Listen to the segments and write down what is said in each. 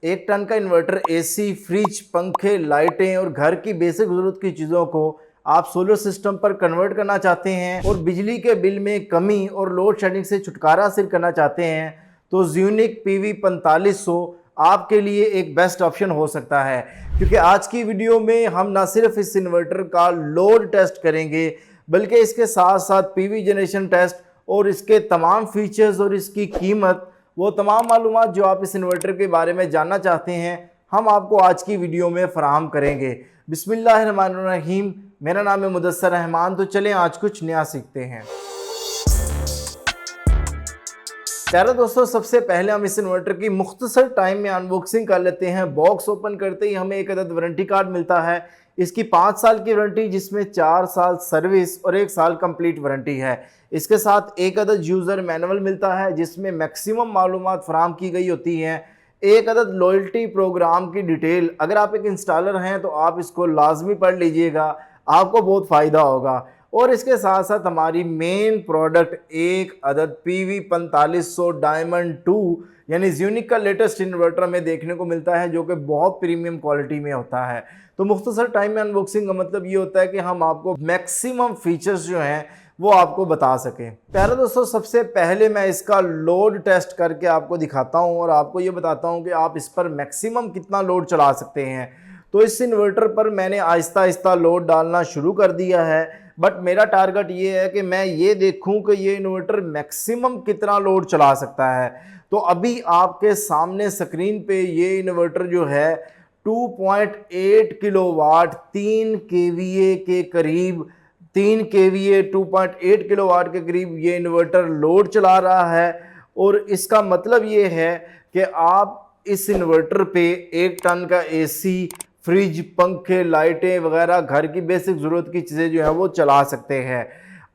1 ton का inverter AC, fridge, पंखे, लाइटें और घर की बेसिक ज़रूरत की चीज़ों को आप सोलर सिस्टम पर कन्वर्ट करना चाहते हैं और बिजली के बिल में कमी और लोड शेडिंग से छुटकारा हासिल करना चाहते हैं तो ज़्यूनिक PV 4500 आपके लिए एक बेस्ट ऑप्शन हो सकता है। क्योंकि आज की वीडियो में हम ना सिर्फ इस इन्वर्टर का लोड टेस्ट करेंगे बल्कि इसके साथ साथ PV जनरेशन टेस्ट और इसके तमाम फीचर्स और इसकी कीमत, वो तमाम मालूमात जो आप इस इन्वर्टर के बारे में जानना चाहते हैं, हम आपको आज की वीडियो में फराहम करेंगे। बिस्मिल्लाहिर्रहमानिर्रहीम, मेरा नाम है मुदस्सर रहमान। तो चलें आज कुछ नया सीखते हैं। प्यारे दोस्तों, सबसे पहले हम इस इन्वर्टर की मुख्तसर टाइम में अनबॉक्सिंग कर लेते हैं। बॉक्स ओपन करते ही हमें एक अदद वारंटी कार्ड मिलता है। इसकी 5 साल की वारंटी, जिसमें 4 साल सर्विस और 1 साल कंप्लीट वारंटी है। इसके साथ एक अदद यूज़र मैनुअल मिलता है जिसमें मैक्सिमम मालूमात फराहम की गई होती हैं। एक अदद लॉयल्टी प्रोग्राम की डिटेल, अगर आप एक इंस्टॉलर हैं तो आप इसको लाजमी पढ़ लीजिएगा, आपको बहुत फ़ायदा होगा। और इसके साथ साथ हमारी मेन प्रोडक्ट एक अदद PV 4500 डायमंड 2 यानी ज़्यूनिक का लेटेस्ट इन्वर्टर हमें देखने को मिलता है, जो कि बहुत प्रीमियम क्वालिटी में होता है। तो मुख्तसर टाइम में अनबॉक्सिंग का मतलब ये होता है कि हम आपको मैक्सिमम फीचर्स जो हैं वो आपको बता सकें। प्यारे दोस्तों, सबसे पहले मैं इसका लोड टेस्ट करके आपको दिखाता हूँ और आपको ये बताता हूँ कि आप इस पर मैक्सिमम कितना लोड चला सकते हैं। तो इस इन्वर्टर पर मैंने आहिस्ता आहिस्ता लोड डालना शुरू कर दिया है, बट मेरा टारगेट ये है कि मैं ये देखूं कि ये इन्वर्टर मैक्सिमम कितना लोड चला सकता है। तो अभी आपके सामने स्क्रीन पे ये इन्वर्टर जो है 2.8 किलोवाट 3 kVA के करीब 3 kVA 2.8 किलोवाट के करीब ये इन्वर्टर लोड चला रहा है। और इसका मतलब ये है कि आप इस इन्वर्टर पे 1 टन का AC, फ्रिज, पंखे, लाइटें वगैरह घर की बेसिक ज़रूरत की चीज़ें जो है वो चला सकते हैं।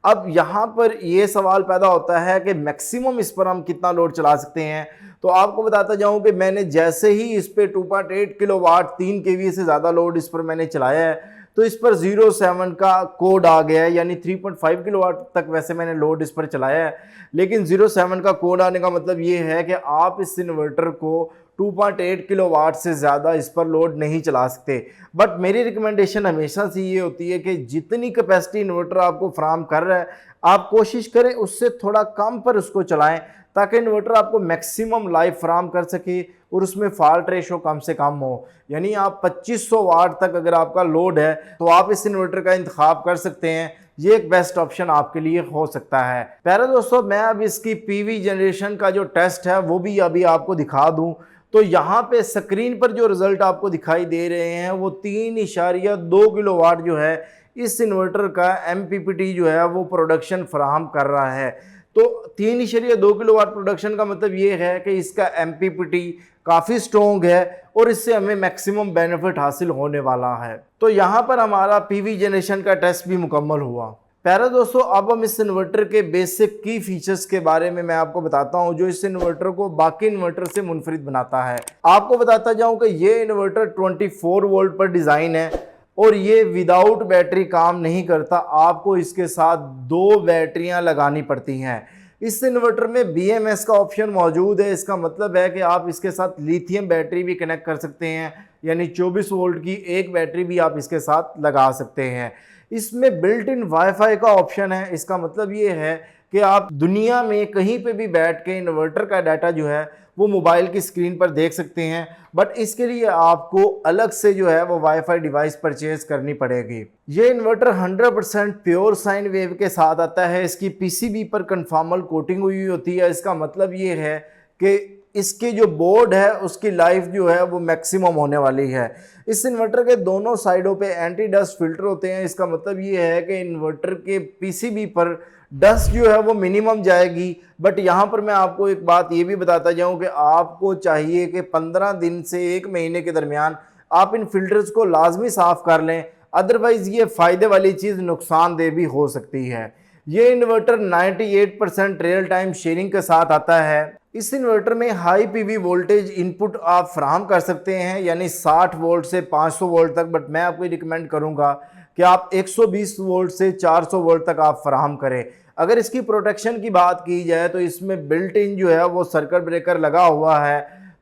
अब यहाँ पर ये सवाल पैदा होता है कि मैक्सिमम इस पर हम कितना लोड चला सकते हैं। तो आपको बताता जाऊँ कि मैंने जैसे ही इस पर 2.8 किलोवाट 3 kVA से ज़्यादा लोड इस पर मैंने चलाया है तो इस पर 07 का कोड आ गया है, यानी 3.5 किलोवाट तक वैसे मैंने लोड इस पर चलाया है, लेकिन 07 का कोड आने का मतलब ये है कि आप इस इन्वर्टर को 2.8 किलोवाट से ज़्यादा इस पर लोड नहीं चला सकते। बट मेरी रिकमेंडेशन हमेशा से ये होती है कि जितनी कैपेसिटी इन्वर्टर आपको फराहम कर रहा है, आप कोशिश करें उससे थोड़ा कम पर उसको चलाएं, ताकि इन्वर्टर आपको मैक्सिमम लाइफ फराहम कर सके और उसमें फॉल्ट रेशो कम से कम हो। यानी आप 2500 वाट तक अगर आपका लोड है तो आप इस इन्वर्टर का इंतखाब कर सकते हैं। ये एक बेस्ट ऑप्शन आपके लिए हो सकता है। प्यारे दोस्तों, मैं अब इसकी PV जनरेशन का जो टेस्ट है वो भी अभी आपको दिखा दूं। तो यहाँ पे स्क्रीन पर जो रिजल्ट आपको दिखाई दे रहे हैं वो 3.2 किलोवाट जो है इस इन्वर्टर का MPPT जो है वो प्रोडक्शन फराहम कर रहा है। तो 3.2 किलोवाट प्रोडक्शन का मतलब ये है कि इसका MPPT काफ़ी स्ट्रॉन्ग है और इससे हमें मैक्सिमम बेनिफिट हासिल होने वाला है। तो यहाँ पर हमारा PV जनरेशन का टेस्ट भी मुकम्मल हुआ। प्यारे दोस्तों, अब हम इस इन्वर्टर के बेसिक की फीचर्स के बारे में मैं आपको बताता हूँ, जो इस इन्वर्टर को बाकी इन्वर्टर से मुनफरिद बनाता है। आपको बताता जाऊँ कि ये इन्वर्टर 24 वोल्ट पर डिज़ाइन है और ये विदाउट बैटरी काम नहीं करता। आपको इसके साथ 2 बैटरियां लगानी पड़ती हैं। इस इन्वर्टर में BMS का ऑप्शन मौजूद है। इसका मतलब है कि आप इसके साथ लिथियम बैटरी भी कनेक्ट कर सकते हैं, यानी 24 वोल्ट की एक बैटरी भी आप इसके साथ लगा सकते हैं। इसमें बिल्ट इन वाईफाई का ऑप्शन है। इसका मतलब ये है कि आप दुनिया में कहीं पे भी बैठ के इन्वर्टर का डाटा जो है वो मोबाइल की स्क्रीन पर देख सकते हैं, बट इसके लिए आपको अलग से जो है वो वाईफाई डिवाइस परचेज करनी पड़ेगी। ये इन्वर्टर 100% प्योर साइन वेव के साथ आता है। इसकी PCB पर कन्फॉर्मल कोटिंग हुई होती है। इसका मतलब ये है कि इसकी जो बोर्ड है उसकी लाइफ जो है वो मैक्सिमम होने वाली है। इस इन्वर्टर के दोनों साइडों पे एंटी डस्ट फिल्टर होते हैं। इसका मतलब ये है कि इन्वर्टर के PCB पर डस्ट जो है वो मिनिमम जाएगी। बट यहाँ पर मैं आपको एक बात ये भी बताता जाऊँ कि आपको चाहिए कि 15 दिन से 1 महीने के दरमियान आप इन फिल्टर्स को लाजमी साफ़ कर लें, अदरवाइज़ ये फ़ायदे वाली चीज़ नुकसानदेह भी हो सकती है। ये इन्वर्टर 98% रियल टाइम शेयरिंग के साथ आता है। इस इन्वर्टर में हाई PV वोल्टेज इनपुट आप फ्राहम कर सकते हैं, यानी 60 वोल्ट से 500 वोल्ट तक, बट मैं आपको रिकमेंड करूंगा कि आप 120 वोल्ट से 400 वोल्ट तक आप फ्राहम करें। अगर इसकी प्रोटेक्शन की बात की जाए तो इसमें बिल्ट इन जो है वो सर्किट ब्रेकर लगा हुआ है।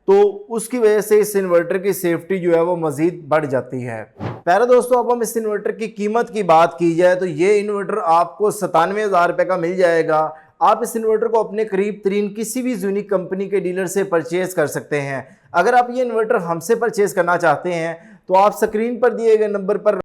तो उसकी वजह से इस इन्वर्टर की सेफ्टी जो है वो मज़ीद बढ़ जाती है। प्यारे दोस्तों, अब हम इस इन्वर्टर की कीमत की बात की जाए तो ये इन्वर्टर आपको 97,000 रुपये का मिल जाएगा। आप इस इन्वर्टर को अपने करीब तरीन किसी भी यूनिक कंपनी के डीलर से परचेज़ कर सकते हैं। अगर आप ये इन्वर्टर हमसे परचेज़ करना चाहते हैं तो आप स्क्रीन पर दिए गए नंबर पर